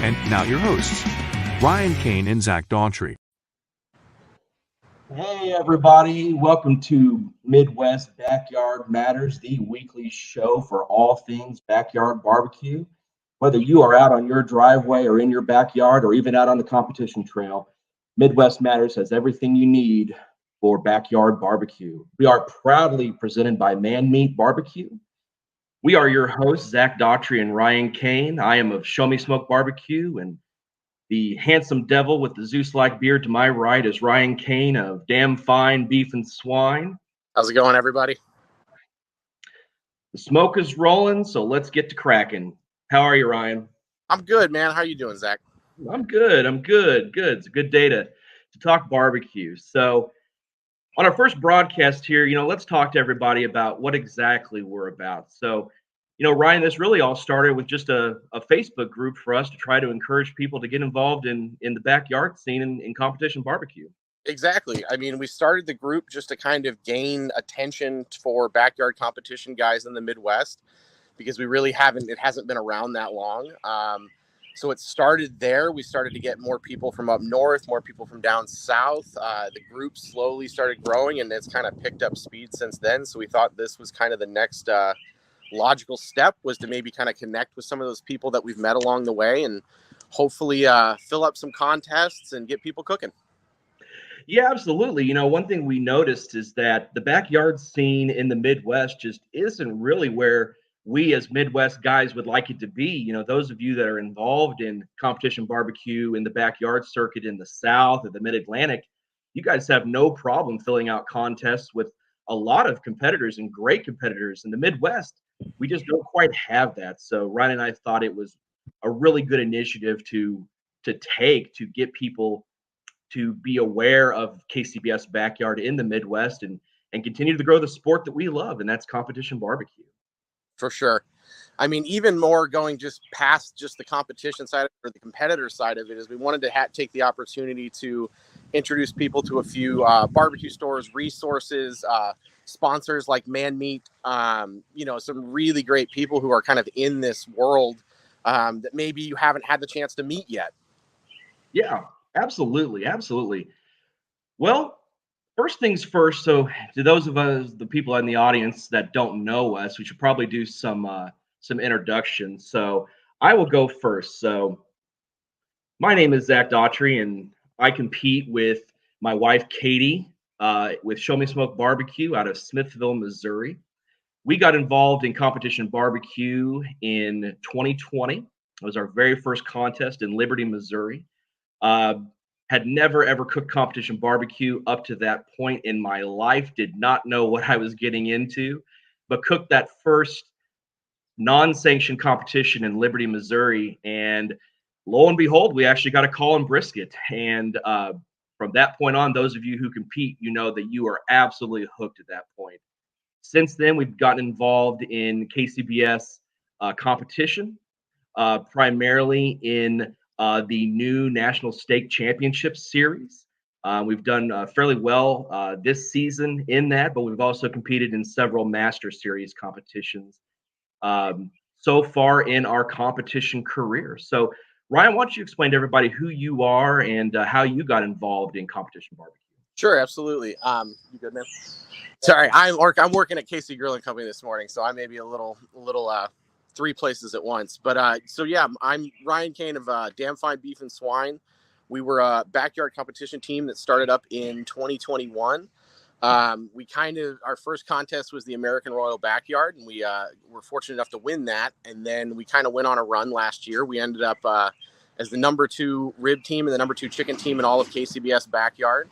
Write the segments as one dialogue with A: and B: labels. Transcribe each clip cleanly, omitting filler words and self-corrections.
A: And now your hosts, Ryan Kane and Zach Daughtry.
B: Hey, everybody. Welcome to Midwest Backyard Matters, the weekly show for all things backyard barbecue. Whether you are out on your driveway or in your backyard or even out on the competition trail, Midwest Matters has everything you need for backyard barbecue. We are proudly presented by Man Meat BBQ. We are your hosts, Zach Daughtry and Ryan Kane. I am of Show Me Smoke Barbecue, and the handsome devil with the Zeus-like beard to my right is Ryan Kane of Damn Fine Beef and Swine.
C: How's it going, everybody?
B: The smoke is rolling, so let's get to cracking. How are you, Ryan?
C: I'm good, man. How are you doing, Zach?
B: I'm good. Good. It's a good day to talk barbecue. So on our first broadcast here, let's talk to everybody about what exactly we're about. So, Ryan, this really all started with just a Facebook group for us to try to encourage people to get involved in the backyard scene in competition barbecue.
C: Exactly. I mean, we started the group just to kind of gain attention for backyard competition guys in the Midwest, because it hasn't been around that long. So it started there. We started to get more people from up north, more people from down south. The group slowly started growing, and it's kind of picked up speed since then. So we thought this was kind of the next logical step, was to maybe kind of connect with some of those people that we've met along the way and hopefully fill up some contests and get people cooking.
B: Yeah, absolutely. One thing we noticed is that the backyard scene in the Midwest just isn't really where we as Midwest guys would like it to be. Those of you that are involved in competition barbecue in the backyard circuit in the South or the Mid-Atlantic, you guys have no problem filling out contests with a lot of competitors and great competitors. In the Midwest, we just don't quite have that. So Ryan and I thought it was a really good initiative to take to get people to be aware of KCBS Backyard in the Midwest and continue to grow the sport that we love, and that's competition barbecue.
C: For sure. I mean, even more going just past just the competition side or the competitor side of it is we wanted to take the opportunity to introduce people to a few barbecue stores, resources, sponsors like Man Meat, some really great people who are kind of in this world that maybe you haven't had the chance to meet yet.
B: Yeah, absolutely. Well, first things first. So to those of us, the people in the audience that don't know us, we should probably do some introductions. So I will go first. So my name is Zach Daughtry, and I compete with my wife, Katie, with Show Me Smoke Barbecue out of Smithville, Missouri. We got involved in competition barbecue in 2020. It was our very first contest in Liberty, Missouri. Had never, ever cooked competition barbecue up to that point in my life. Did not know what I was getting into, but cooked that first non-sanctioned competition in Liberty, Missouri. And lo and behold, we actually got a call in brisket. And from that point on, those of you who compete, you know that you are absolutely hooked at that point. Since then, we've gotten involved in KCBS competition, primarily in the new National Steak Championship Series. We've done fairly well this season in that, but we've also competed in several Master Series competitions so far in our competition career. So, Ryan, why don't you explain to everybody who you are and how you got involved in competition barbecue?
C: Sure, absolutely. You good, man? Sorry, I'm working at KC Grilling Company this morning, so I may be a little three places at once. But so yeah, I'm Ryan Kane of Damn Fine Beef and Swine. We were a backyard competition team that started up in 2021. Our first contest was the American Royal Backyard, and we were fortunate enough to win that. And then we kind of went on a run last year. We ended up as the number 2 rib team and the number 2 chicken team in all of KCBS Backyard.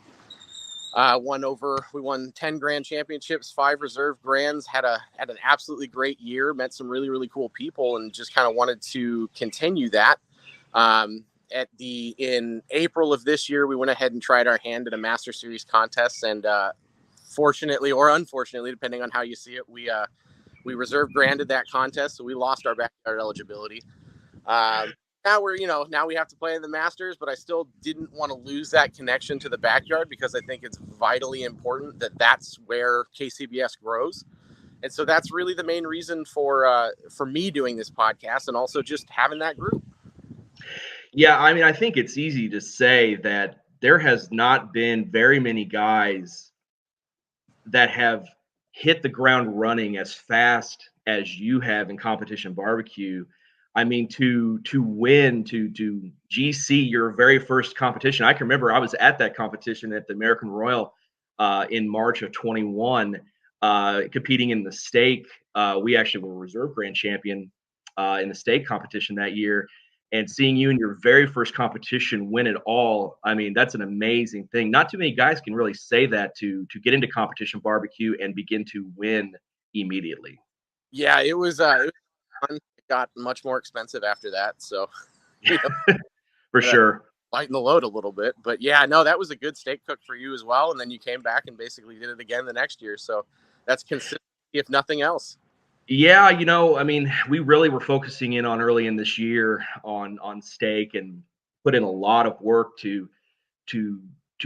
C: We won 10 grand championships, 5 reserve grands, had an absolutely great year, met some really, really cool people, and just kind of wanted to continue that. In April of this year, we went ahead and tried our hand at a Master Series contest, and fortunately or unfortunately, depending on how you see it, we reserve granted that contest, so we lost our backyard eligibility. Now we have to play in the Masters, but I still didn't want to lose that connection to the backyard because I think it's vitally important that that's where KCBS grows. And so that's really the main reason for me doing this podcast and also just having that group.
B: Yeah, I mean, I think it's easy to say that there has not been very many guys that have hit the ground running as fast as you have in competition barbecue. I mean, to win, to GC your very first competition. I can remember I was at that competition at the American Royal in March of 21, competing in the steak. We actually were reserve grand champion in the steak competition that year. And seeing you in your very first competition win it all, I mean, that's an amazing thing. Not too many guys can really say that to get into competition barbecue and begin to win immediately.
C: Yeah, it was fun. It got much more expensive after that, so you know,
B: For sure.
C: lighten the load a little bit. But yeah, no, that was a good steak cook for you as well. And then you came back and basically did it again the next year. So that's consistency, if nothing else.
B: Yeah, I mean, we really were focusing in on early in this year on steak and put in a lot of work to to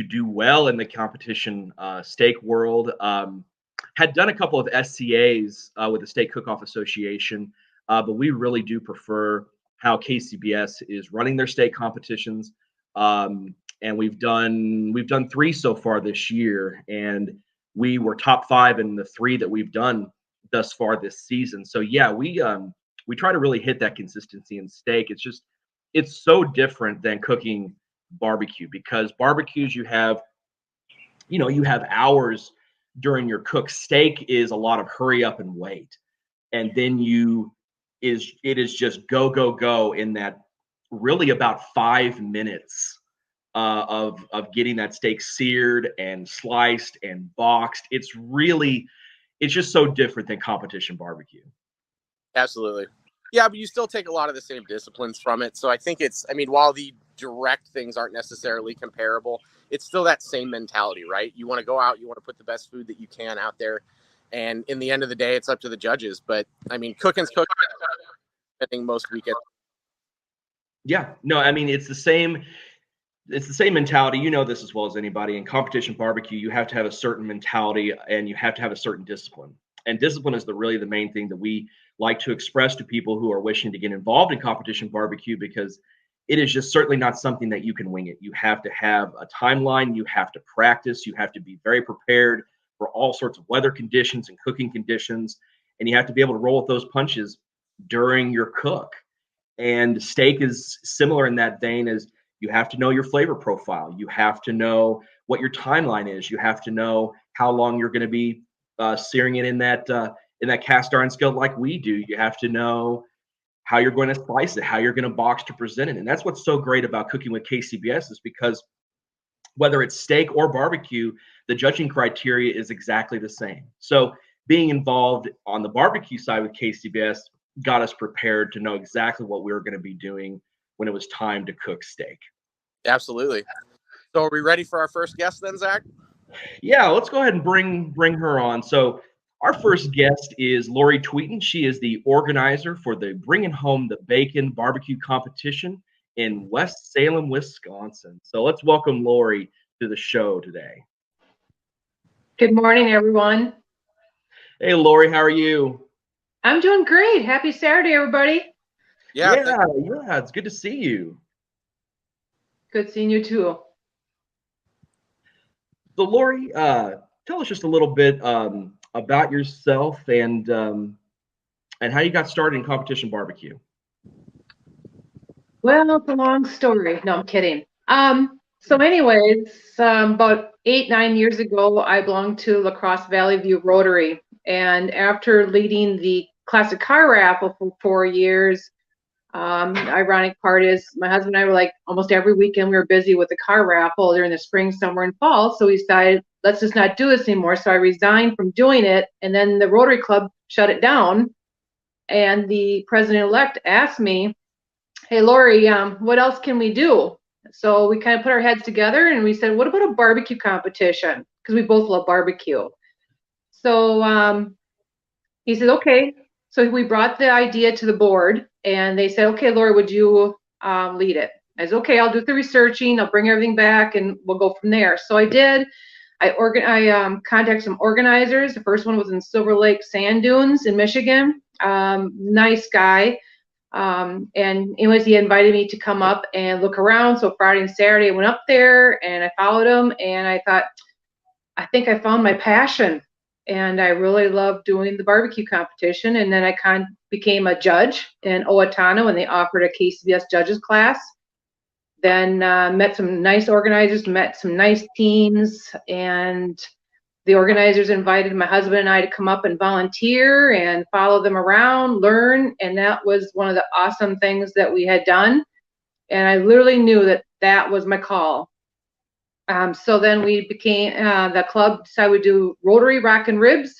B: do well in the competition steak world. Had done a couple of SCAs with the Steak Cook-Off Association, but we really do prefer how KCBS is running their steak competitions. And we've done 3 so far this year, and we were top 5 in the 3 that we've done thus far this season. So yeah, we try to really hit that consistency in steak. It's so different than cooking barbecue, because barbecues you have hours during your cook. Steak is a lot of hurry up and wait, and then it is just go go go in that really about 5 minutes of getting that steak seared and sliced and boxed. It's just so different than competition barbecue.
C: Absolutely. Yeah, but you still take a lot of the same disciplines from it. So I think while the direct things aren't necessarily comparable, it's still that same mentality, right? You want to go out, you want to put the best food that you can out there. And in the end of the day, it's up to the judges. But I mean, cooking's cooking, I think, most weekends.
B: Yeah, no, I mean, it's the same mentality. You know this as well as anybody. In competition barbecue, you have to have a certain mentality and you have to have a certain discipline. And discipline is really the main thing that we like to express to people who are wishing to get involved in competition barbecue, because it is just certainly not something that you can wing it. You have to have a timeline, you have to practice, you have to be very prepared for all sorts of weather conditions and cooking conditions, and you have to be able to roll with those punches during your cook. And steak is similar in that vein, as you have to know your flavor profile. You have to know what your timeline is. You have to know how long you're going to be searing it in that cast iron skillet like we do. You have to know how you're going to slice it, how you're going to box to present it. And that's what's so great about cooking with KCBS, is because whether it's steak or barbecue, the judging criteria is exactly the same. So being involved on the barbecue side with KCBS got us prepared to know exactly what we were going to be doing when it was time to cook steak.
C: Absolutely. So are we ready for our first guest then, Zach?
B: Yeah, let's go ahead and bring her on. So our first guest is Laurie Tweten. She is the organizer for the Bringing Home the Bacon barbecue competition in West Salem, Wisconsin. So let's welcome Laurie to the show today.
D: Good morning, everyone.
B: Hey, Laurie, how are you?
D: I'm doing great. Happy Saturday, everybody.
B: Yeah, it's good to see you.
D: Good seeing you too.
B: So, Laurie, tell us just a little bit about yourself and how you got started in competition barbecue.
D: Well, it's a long story. No, I'm kidding. So anyways, about 8-9 years ago, I belonged to La Crosse Valley View Rotary. And after leading the classic car raffle for 4 years, the ironic part is my husband and I were like almost every weekend we were busy with the car raffle during the spring, summer, and fall. So we decided, let's just not do this anymore. So I resigned from doing it. And then the Rotary Club shut it down. And the president-elect asked me, hey, Laurie, what else can we do? So we kind of put our heads together and we said, what about a barbecue competition? Because we both love barbecue. So he said, okay. So we brought the idea to the board and they said, okay, Laurie, would you lead it? I said, okay, I'll do the researching. I'll bring everything back and we'll go from there. So I did. I contacted some organizers. The first one was in Silver Lake Sand Dunes in Michigan. Nice guy. And anyways, he invited me to come up and look around. So Friday and Saturday, I went up there and I followed him, and I thought, I think I found my passion, and I really love doing the barbecue competition. And then I kind of became a judge in Owatonna when they offered a KCBS judges class. Then met some nice organizers, met some nice teams, and the organizers invited my husband and I to come up and volunteer and follow them around, learn, and that was one of the awesome things that we had done. And I literally knew that that was my call. So then we became, the club decided we'd do Rotary Rock and Ribs.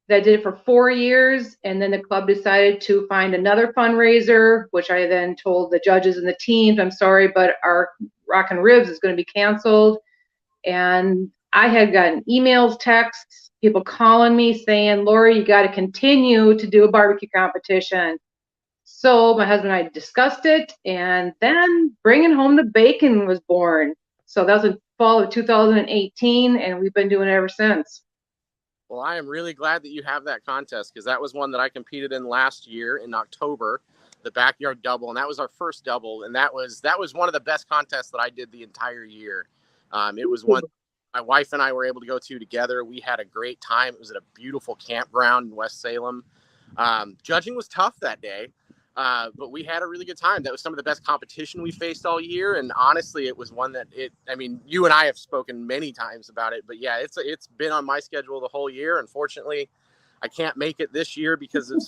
D: That did it for 4 years, and then the club decided to find another fundraiser, which I then told the judges and the teams, I'm sorry, but our Rock and Ribs is going to be canceled. And I had gotten emails, texts, people calling me saying, Laurie, you got to continue to do a barbecue competition. So my husband and I discussed it, and then Bringing Home the Bacon was born. So that was in fall of 2018, and we've been doing it ever since.
C: Well, I am really glad that you have that contest, because that was one that I competed in last year in October, the Backyard Double, and that was our first double, and that was one of the best contests that I did the entire year. It was one my wife and I were able to go to together. We had a great time. It was at a beautiful campground in West Salem. Judging was tough that day, but we had a really good time. That was some of the best competition we faced all year, and honestly, it was one that you and I have spoken many times about it, but yeah, it's been on my schedule the whole year. Unfortunately, I can't make it this year because of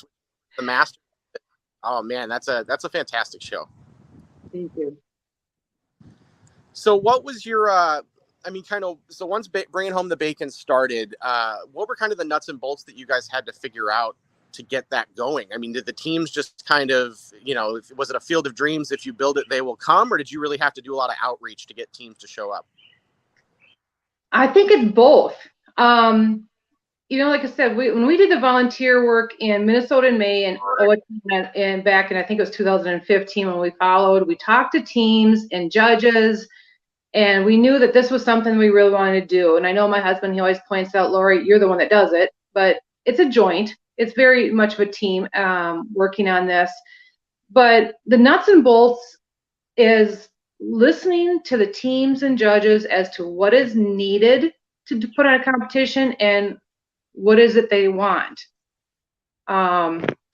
C: the Masters. Oh man, that's a fantastic show.
D: Thank you.
C: So what was your so once Bringing Home the Bacon started, what were kind of the nuts and bolts that you guys had to figure out to get that going? I mean, did the teams just kind of, was it a field of dreams? If you build it, they will come, or did you really have to do a lot of outreach to get teams to show up?
D: I think it's both. Like I said, when we did the volunteer work in Minnesota in May and back in, I think it was 2015 when we talked to teams and judges, and we knew that this was something we really wanted to do. And I know my husband, he always points out, Laurie, you're the one that does it, but it's a joint. It's very much of a team working on this. But the nuts and bolts is listening to the teams and judges as to what is needed to put on a competition and what is it they want.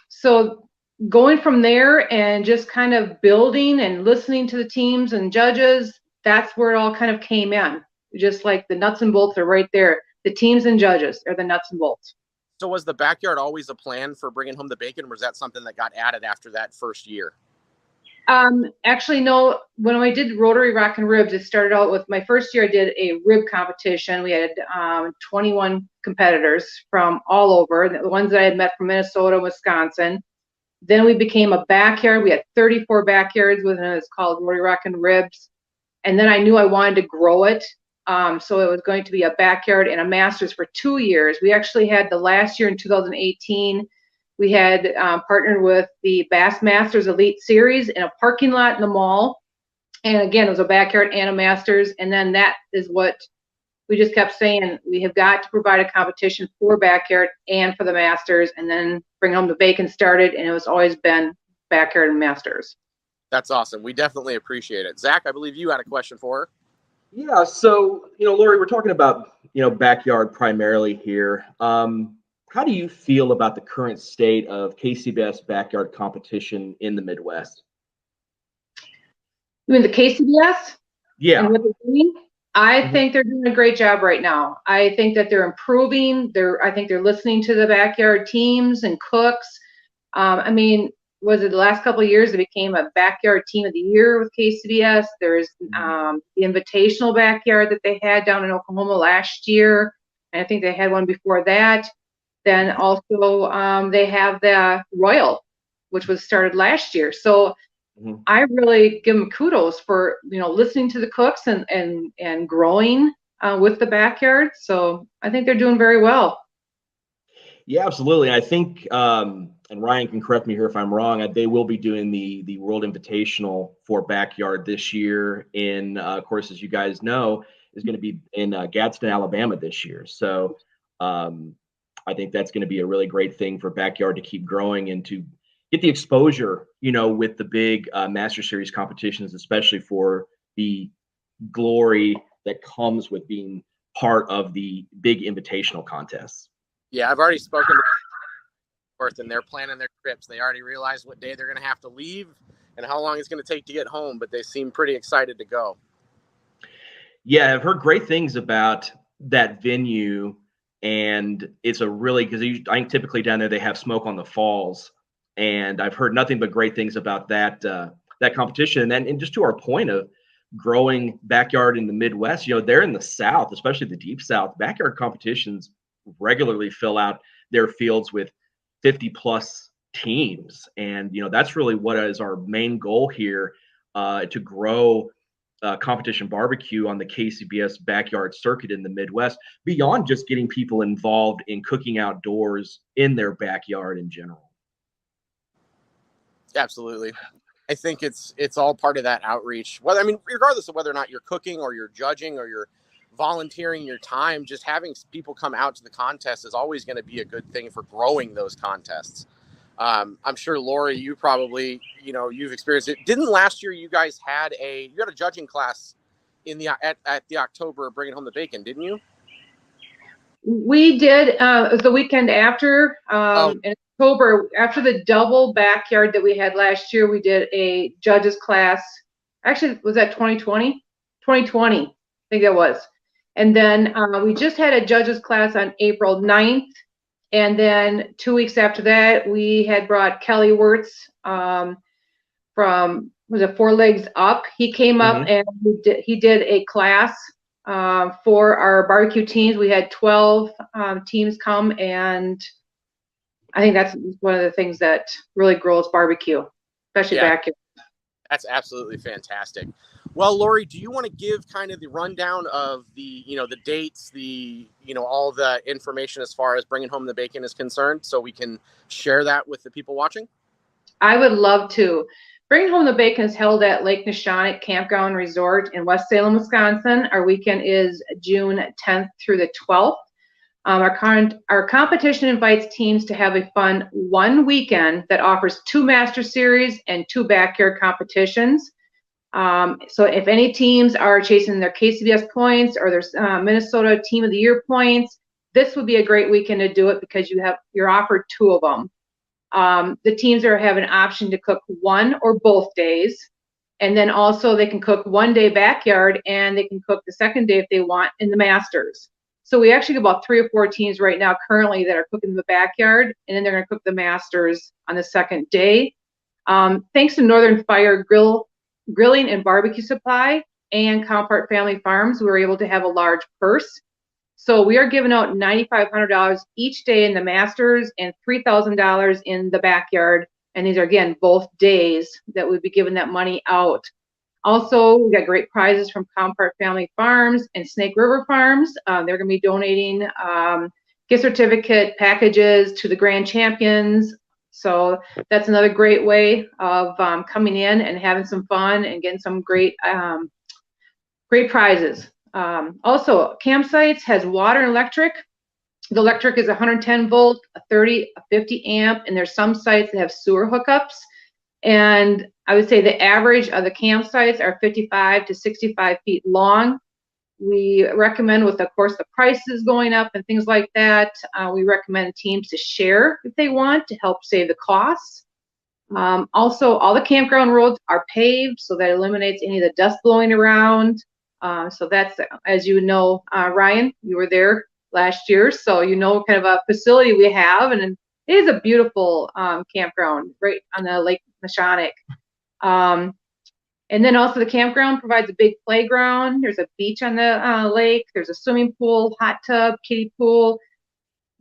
D: So going from there and just kind of building and listening to the teams and judges, that's where it all kind of came in. Just like the nuts and bolts are right there. The teams and judges are the nuts and bolts.
C: So was the Backyard always a plan for Bringing Home the Bacon, or was that something that got added after that first year?
D: Actually, no. When I did Rotary Rock and Ribs, it started out with my first year. I did a rib competition. We had 21 competitors from all over, the ones that I had met from Minnesota, Wisconsin. Then we became a backyard. We had 34 backyards within it. It's called Rotary Rock and Ribs. And then I knew I wanted to grow it. So it was going to be a backyard and a Masters for 2 years. We actually had the last year in 2018, we had partnered with the Bass Masters Elite Series in a parking lot in the mall. And again, it was a backyard and a Masters. And then that is what we just kept saying, we have got to provide a competition for backyard and for the Masters. And then Bring Home the Bacon started, and it was always been backyard and Masters.
C: That's awesome. We definitely appreciate it. Zach, I believe you had a question for her.
B: Yeah, so, Laurie, we're talking about, backyard primarily here. How do you feel about the current state of KCBS backyard competition in the Midwest?
D: You mean the KCBS?
B: Yeah.
D: And what they're doing? I think they're doing a great job right now. I think that they're improving. I think they're listening to the backyard teams and cooks. Was it the last couple of years it became a backyard team of the year with KCBS? There's the invitational backyard that they had down in Oklahoma last year. And I think they had one before that. Then also they have the Royal, which was started last year. So I really give them kudos for, listening to the cooks and growing with the backyard. So I think they're doing very well.
B: Yeah, absolutely. I think, and Ryan can correct me here if I'm wrong, they will be doing the World Invitational for backyard this year in, of course, as you guys know, is going to be in Gadsden, Alabama this year. So I think that's going to be a really great thing for backyard to keep growing and to get the exposure, with the big Master Series competitions, especially for the glory that comes with being part of the big invitational contests.
C: Yeah, I've already spoken to North, and they're planning their trips. They already realize what day they're going to have to leave and how long it's going to take to get home, but they seem pretty excited to go.
B: Yeah, I've heard great things about that venue, and it's a really, because I think typically down there they have Smoke on the Falls, and I've heard nothing but great things about that competition. And just to our point of growing backyard in the Midwest, they're in the South, especially the Deep South. Backyard competitions regularly fill out their fields with 50 plus teams, and that's really what is our main goal here, to grow competition barbecue on the KCBS backyard circuit in the Midwest, beyond just getting people involved in cooking outdoors in their backyard in general.
C: Absolutely. I think it's all part of that outreach. Regardless of whether or not you're cooking or you're judging or you're volunteering your time, just having people come out to the contest is always going to be a good thing for growing those contests. I'm sure, Laurie, you probably, you've experienced it. Didn't last year you guys had a judging class at the October Bringing Home the Bacon, didn't you?
D: We did. It was the weekend after, in October, after the double backyard that we had last year, we did a judges class. Actually, was that 2020? 2020, I think it was. And then we just had a judges class on April 9th. And then 2 weeks after that, we had brought Kelly Wirtz from, was it Four Legs Up? He came up and he did a class for our barbecue teams. We had 12 teams come, and I think that's one of the things that really grows barbecue, especially backyard.
C: That's absolutely fantastic. Well, Laurie, do you want to give kind of the rundown of the, the dates, all the information as far as Bringing Home the Bacon is concerned, so we can share that with the people watching? I
D: would love to. Bringing Home the Bacon is held at Lake Neshonoc Campground Resort in West Salem, Wisconsin. Our weekend is June 10th through the 12th. Our competition invites teams to have a fun one weekend that offers 2 Master Series and 2 backyard competitions. So if any teams are chasing their KCBS points or their Minnesota Team of the Year points, this would be a great weekend to do it because you're offered 2 of them. The teams have an option to cook one or both days, and then also they can cook one day backyard, and they can cook the second day if they want in the Masters. So we actually have about 3 or 4 teams right now currently that are cooking the backyard, and then they're going to cook the Masters on the second day. Thanks to Northern Fire Grilling and Barbecue Supply and Compart Family Farms, we were able to have a large purse. So we are giving out $9,500 each day in the Masters and $3,000 in the backyard. And these are, again, both days that we'd be giving that money out. Also, we got great prizes from Compart Family Farms and Snake River Farms. They're going to be donating gift certificate packages to the Grand Champions. So that's another great way of coming in and having some fun and getting some great prizes. Also, campsites has water and electric. The electric is 110 volt, a 30, a 50 amp, and there's some sites that have sewer hookups. And I would say the average of the campsites are 55 to 65 feet long. We recommend, with, of course, the prices going up and things like that, we recommend teams to share if they want to help save the costs. Also, all the campground roads are paved, so that eliminates any of the dust blowing around. So that's, as you know, Ryan, you were there last year, so you know kind of a facility we have, and it is a beautiful campground right on the Lake Neshonoc. And then also the campground provides a big playground. There's a beach on the lake. There's a swimming pool, hot tub, kiddie pool.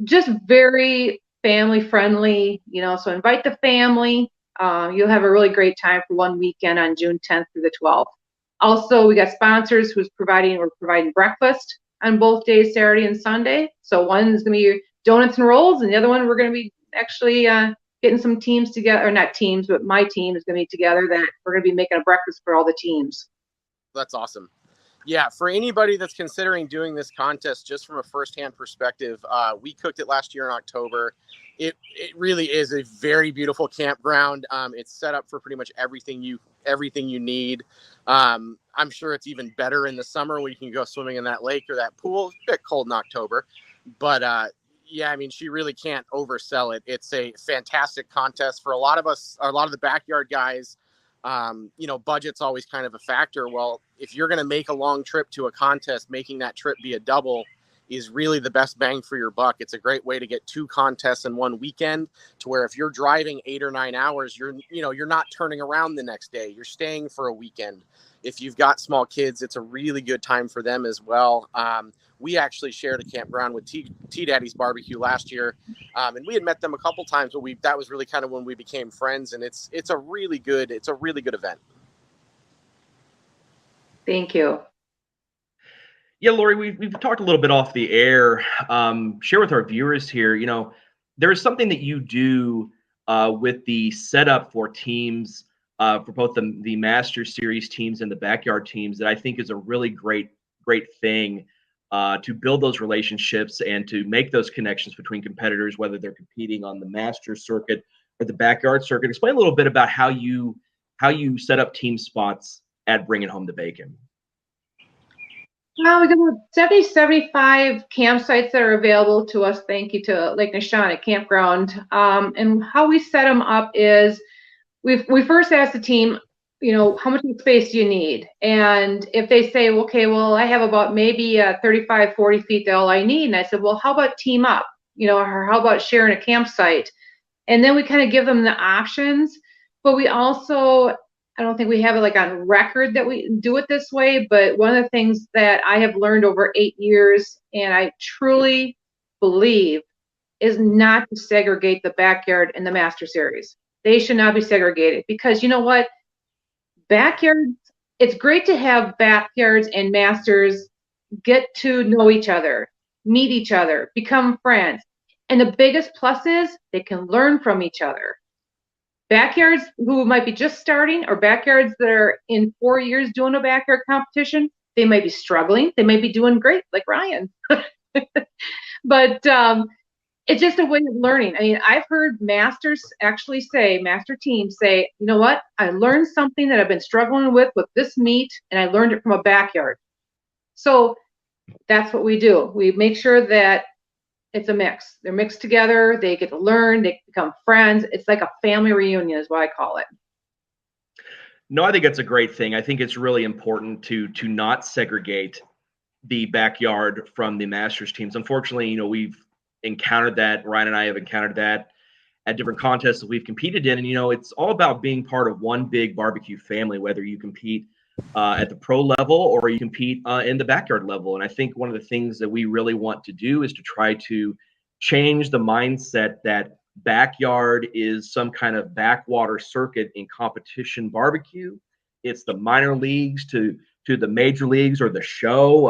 D: Just very family friendly, so invite the family. You'll have a really great time for one weekend on June 10th through the 12th. Also, we got sponsors we're providing breakfast on both days, Saturday and Sunday. So one is going to be donuts and rolls, and the other one we're going to be actually getting some teams together, or not teams, but my team is going to be together, that we're going to be making a breakfast for all the teams.
C: That's awesome. Yeah, for anybody that's considering doing this contest, just from a firsthand perspective, we cooked it last year in October. it really is a very beautiful campground. It's set up for pretty much everything you need. I'm sure it's even better in the summer when you can go swimming in that lake or that pool. It's a bit cold in October, but yeah, I mean, she really can't oversell it. It's a fantastic contest for a lot of us, a lot of the backyard guys. You know, budget's always kind of a factor. Well, if you're going to make a long trip to a contest, making that trip be a double is really the best bang for your buck. It's a great way to get 2 contests in one weekend, to where if you're driving 8 or 9 hours, you're not turning around the next day. You're staying for a weekend. If you've got small kids, it's a really good time for them as well. We actually shared a campground with T Daddy's Barbecue last year, and we had met them a couple times, but that was really kind of when we became friends. And it's a really good event.
D: Thank you.
B: Yeah, Laurie, we've talked a little bit off the air. Share with our viewers here. You know, there is something that you do with the setup for teams, for both the Master Series teams and the backyard teams, that I think is a really great thing to build those relationships and to make those connections between competitors, whether they're competing on the Master circuit or the backyard circuit. Explain a little bit about how you set up team spots at Bringing Home the Bacon.
D: Well, we got about 70, 75 campsites that are available to us. Thank you to Lake Nishana Campground. And how we set them up is we first ask the team, you know, how much space do you need? And if they say, okay, well, I have about maybe 35, 40 feet, that's all I need. And I said, well, how about team up? You know, or how about sharing a campsite? And then we kind of give them the options. But we also, I don't think we have it like on record that we do it this way, but one of the things that I have learned over 8 years, and I truly believe, is not to segregate the backyard and the Master Series. They should not be segregated, because you know what? Backyards, it's great to have backyards and Masters get to know each other, meet each other, become friends. And the biggest plus is they can learn from each other. Backyards who might be just starting, or backyards that are in 4 years doing a backyard competition, they might be struggling. They may be doing great, like Ryan. But it's just a way of learning. I mean, I've heard masters actually say, master teams say, you know what? I learned something that I've been struggling with this meat, and I learned it from a backyard. So that's what we do. We make sure that it's a mix. They're mixed together. They get to learn. They become friends. It's like a family reunion is what I call it.
B: No, I think it's a great thing. I think it's really important to not segregate the backyard from the Masters teams. Unfortunately, you know, we've encountered that. Ryan and I have encountered that at different contests that we've competed in. And, you know, it's all about being part of one big barbecue family, whether you compete at the pro level or you compete in the backyard level. And I think one of the things that we really want to do is to try to change the mindset that backyard is some kind of backwater circuit in competition barbecue. It's the minor leagues to the major leagues, or the show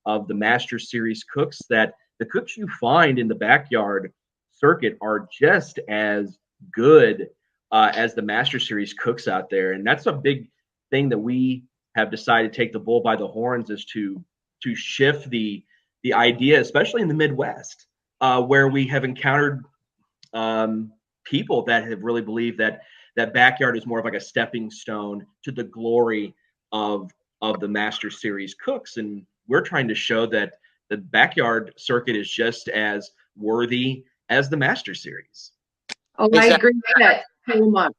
B: of the Master Series cooks, that the cooks you find in the backyard circuit are just as good as the Master Series cooks out there. And that's a big thing that we have decided to take the bull by the horns, is to shift the idea, especially in the Midwest, where we have encountered people that have really believed that backyard is more of like a stepping stone to the glory of the Master Series cooks. And we're trying to show that the backyard circuit is just as worthy as the Master Series.
D: Oh, I agree with that so much.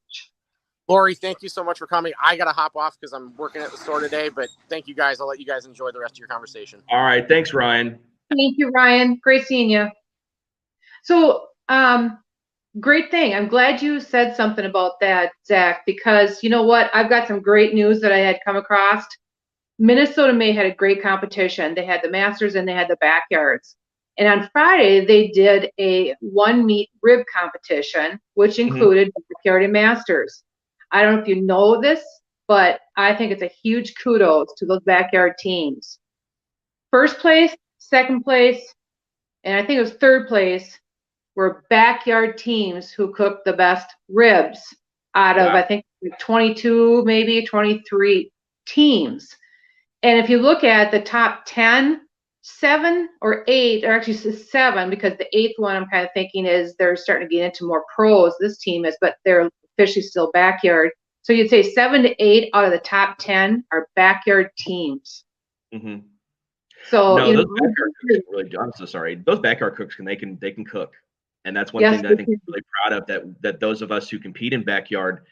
C: Laurie, thank you so much for coming. I got to hop off because I'm working at the store today, but thank you guys. I'll let you guys enjoy the rest of your conversation.
B: All right. Thanks, Ryan.
D: Thank you, Ryan. Great seeing you. So, great thing. I'm glad you said something about that, Zach, because you know what? I've got some great news that I had come across. Minnesota May had a great competition. They had the Masters and they had the backyards. And on Friday, they did a one meat rib competition, which included backyard and Masters. I don't know if you know this, but I think it's a huge kudos to those backyard teams. First place, second place, and I think it was third place were backyard teams who cooked the best ribs out of, I think, 22, maybe 23 teams. And if you look at the top 10 7 or 8, or actually 7, because the 8th one I'm kind of thinking is they're starting to get into more pros. This team is, but they're officially still backyard. So you'd say 7 to 8 out of the top 10 are backyard teams.
B: Mm-hmm.
D: So
B: no, those backyard cooks can really do. I'm so sorry. Those backyard cooks they can cook, and that's one thing that I think I'm really proud of. That those of us who compete in backyard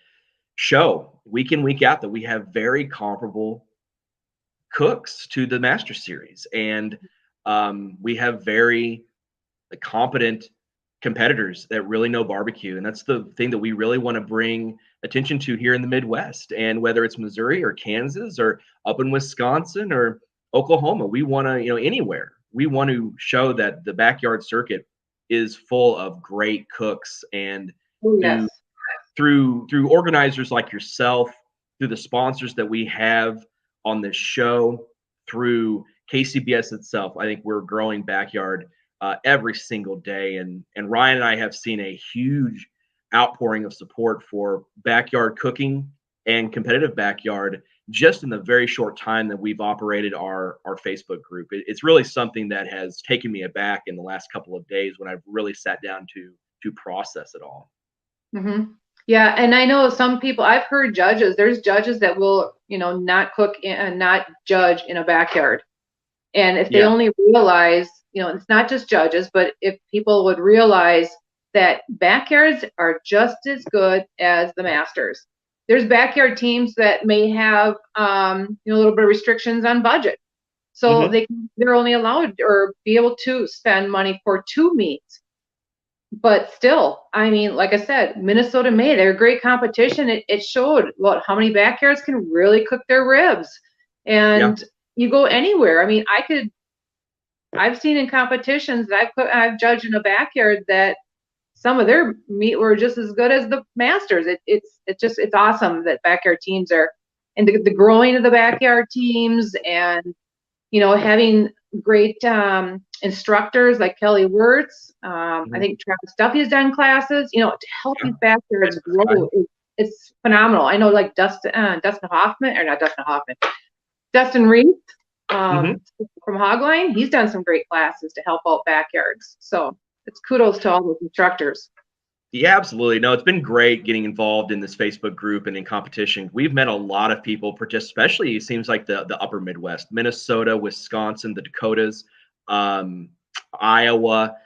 B: show week in week out that we have very comparable cooks to the Master Series, and we have very competent competitors that really know barbecue, and that's the thing that we really want to bring attention to here in the Midwest. And whether it's Missouri or Kansas or up in Wisconsin or Oklahoma, we want to, anywhere, we want to show that the backyard circuit is full of great cooks. And through organizers like yourself, through the sponsors that we have on this show, through KCBS itself, I think we're growing backyard every single day. And Ryan and I have seen a huge outpouring of support for backyard cooking and competitive backyard just in the very short time that we've operated our Facebook group. It's really something that has taken me aback in the last couple of days when I've really sat down to process it all.
D: Mm-hmm. Yeah, and I know some people, I've heard there's judges that will, not cook and not judge in a backyard. And if they only realize, it's not just judges, but if people would realize that backyards are just as good as the Masters. There's backyard teams that may have, a little bit of restrictions on budget. So they're only allowed or be able to spend money for 2 meets. But still, I mean, like I said, Minnesota made they're a great competition. It showed how many backyards can really cook their ribs. And you go anywhere. I mean, I've seen in competitions that I've judged in a backyard that some of their meat were just as good as the Masters. It's awesome that backyard teams are, and the growing of the backyard teams, and having great instructors like Kelly Wirtz. I think Travis Duffy has done classes. To help these backyards grow it's phenomenal. I know like Dustin Reed from Hogline. He's done some great classes to help out backyards. So it's kudos to all those instructors.
B: Yeah, absolutely. No, it's been great getting involved in this Facebook group and in competition. We've met a lot of people, especially it seems like the upper Midwest, Minnesota, Wisconsin, the Dakotas, Iowa.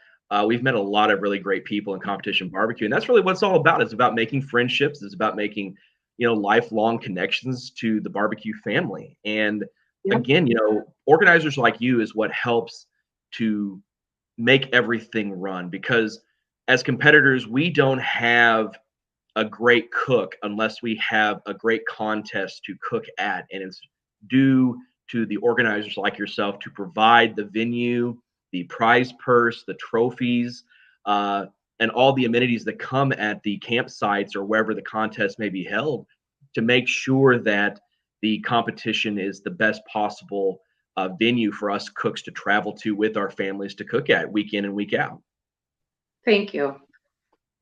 B: We've met a lot of really great people in competition barbecue, and that's really what it's all about. It's about making friendships. It's about making, lifelong connections to the barbecue family. And again, organizers like you is what helps to make everything run, because as competitors, we don't have a great cook unless we have a great contest to cook at. And it's due to the organizers like yourself to provide the venue, the prize purse, the trophies, and all the amenities that come at the campsites or wherever the contest may be held, to make sure that the competition is the best possible venue for us cooks to travel to with our families to cook at week in and week out.
D: Thank you.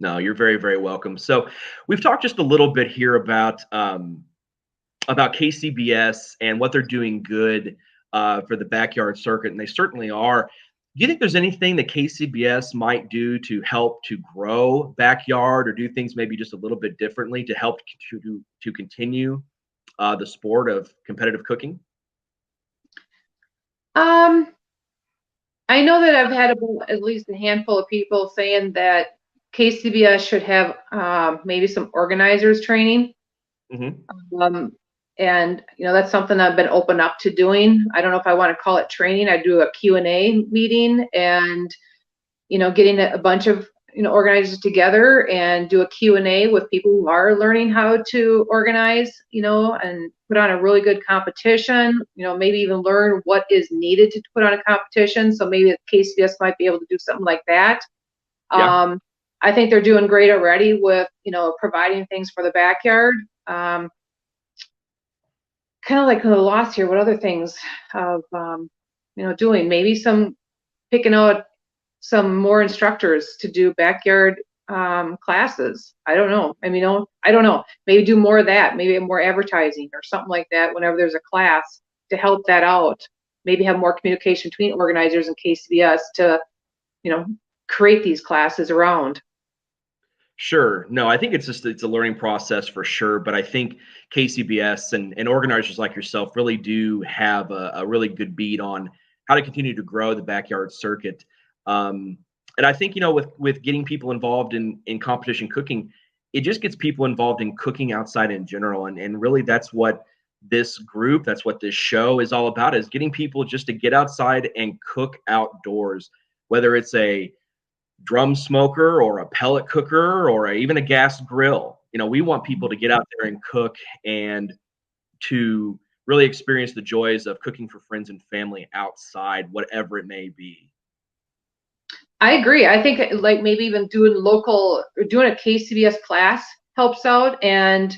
B: No, you're very, very welcome. So we've talked just a little bit here about KCBS and what they're doing good for the backyard circuit, and they certainly are. Do you think there's anything that KCBS might do to help to grow backyard, or do things maybe just a little bit differently to help to continue the sport of competitive cooking?
D: I know that I've had at least a handful of people saying that KCBS should have maybe some organizers training. And that's something I've been open up to doing. I don't know if I want to call it training. I do a Q&A meeting, and getting a bunch of organizers together and do a Q&A with people who are learning how to organize, and put on a really good competition, maybe even learn what is needed to put on a competition. So maybe KCBS might be able to do something like that. I think they're doing great already with, providing things for the backyard. Kind of like the loss here, what other things of, doing? Maybe picking out some more instructors to do backyard classes. I don't know. I mean, I don't know. Maybe do more of that. Maybe more advertising or something like that whenever there's a class to help that out. maybe have more communication between organizers and KCBS to, create these classes around.
B: Sure. No, I think it's a learning process for sure. But I think KCBS and organizers like yourself really do have a really good beat on how to continue to grow the backyard circuit. And I think, with getting people involved in competition cooking, it just gets people involved in cooking outside in general. And really that's what that's what this show is all about, is getting people just to get outside and cook outdoors, whether it's a drum smoker or a pellet cooker or even a gas grill. We want people to get out there and cook and to really experience the joys of cooking for friends and family outside, whatever it may be.
D: I agree. I think like maybe even doing a KCBS class helps out, and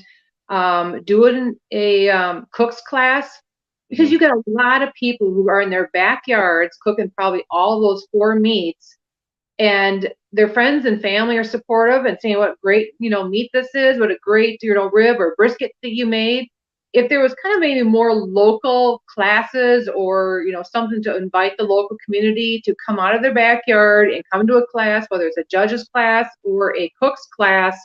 D: doing a cook's class, because you get a lot of people who are in their backyards cooking probably all those 4 meats, and their friends and family are supportive and saying what great meat this is, what a great rib or brisket that you made. If there was kind of maybe more local classes, or something to invite the local community to come out of their backyard and come to a class, whether it's a judge's class or a cook's class.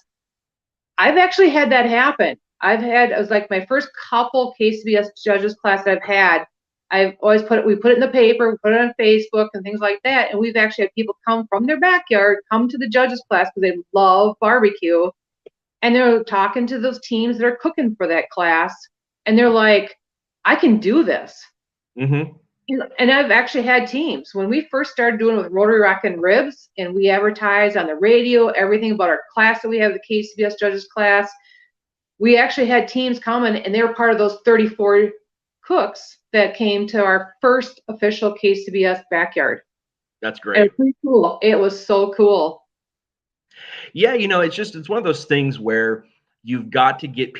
D: I've actually had that happen. It was like my first couple KCBS judges class I've had. I've always we put it in the paper, we put it on Facebook and things like that. And we've actually had people come from their backyard, come to the judges class because they love barbecue. And they're talking to those teams that are cooking for that class. And they're like, I can do this.
B: Mm-hmm.
D: And I've actually had teams, when we first started doing it with Rotary Rockin' Ribs, and we advertised on the radio, everything about our class that we have, the KCBS judges class, we actually had teams coming, and they were part of those 34 cooks that came to our first official KCBS backyard.
B: That's great.
D: It was pretty cool. It was so cool.
B: Yeah, it's one of those things where you've got to get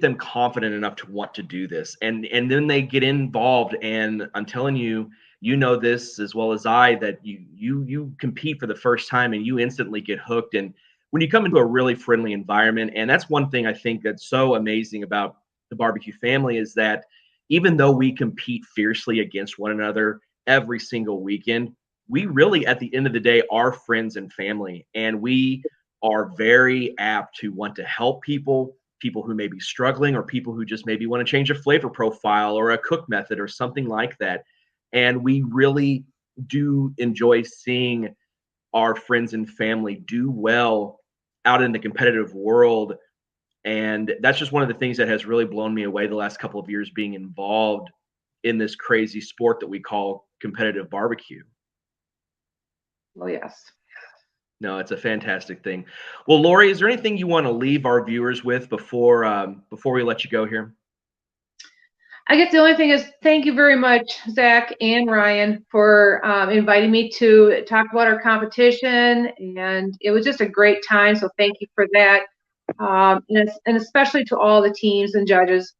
B: them confident enough to want to do this, and then they get involved. And I'm telling you, this as well as I, that you compete for the first time and you instantly get hooked. And when you come into a really friendly environment, and that's one thing I think that's so amazing about the barbecue family, is that even though we compete fiercely against one another every single weekend, we really, at the end of the day, are friends and family, and we are very apt to want to help people who may be struggling, or people who just maybe want to change a flavor profile or a cook method or something like that. And we really do enjoy seeing our friends and family do well out in the competitive world. And that's just one of the things that has really blown me away the last couple of years, being involved in this crazy sport that we call competitive barbecue.
D: Oh, yes.
B: No, it's a fantastic thing. Well, Laurie, is there anything you want to leave our viewers with before we let you go here?
D: I guess the only thing is, thank you very much, Zach and Ryan, for inviting me to talk about our competition. And it was just a great time, so thank you for that. And especially to all the teams and judges,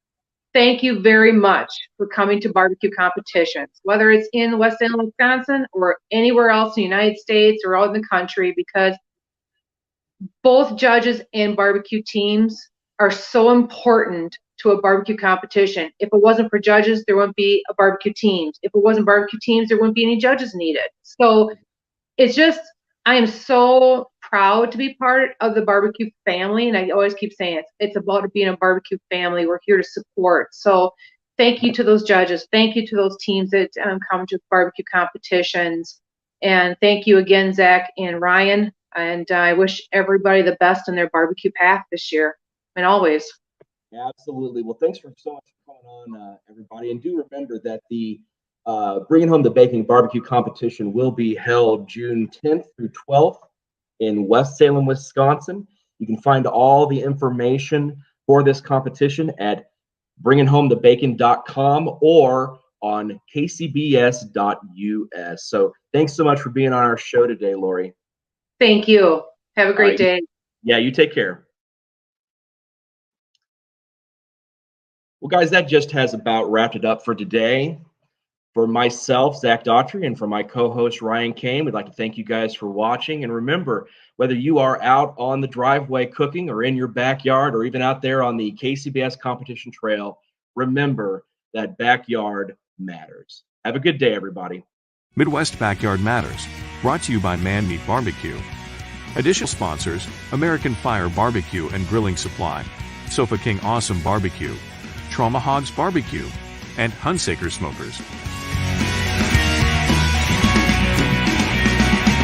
D: thank you very much for coming to barbecue competitions, whether it's in West Salem, Wisconsin, or anywhere else in the United States or out in the country, because both judges and barbecue teams are so important to a barbecue competition. If it wasn't for judges, there wouldn't be a barbecue teams. If it wasn't barbecue teams, there wouldn't be any judges needed. So it's just, I am so proud to be part of the barbecue family. And I always keep saying it's about being a barbecue family. We're here to support. So thank you to those judges. Thank you to those teams that come to barbecue competitions. And thank you again, Zach and Ryan. And I wish everybody the best in their barbecue path this year and always.
B: Absolutely. Well, thanks so much for coming on, everybody. And do remember that the Bringing Home the Bacon barbecue competition will be held June 10th through 12th in West Salem, Wisconsin. You can find all the information for this competition at bringinghomethebacon.com or on kcbs.us. So thanks so much for being on our show today, Laurie.
D: Thank you. Have a great day.
B: Yeah, you take care. Well, guys, that just has about wrapped it up for today. For myself, Zach Daughtry, and for my co-host, Ryan Kane, we'd like to thank you guys for watching. And remember, whether you are out on the driveway cooking or in your backyard or even out there on the KCBS competition trail, remember that backyard matters. Have a good day, everybody.
A: Midwest Backyard Matters, brought to you by Man Meat BBQ. Additional sponsors: American Fire Barbecue and Grilling Supply, Sofa King Awesome Barbecue, Trauma Hogs Barbecue, and Hunsaker Smokers.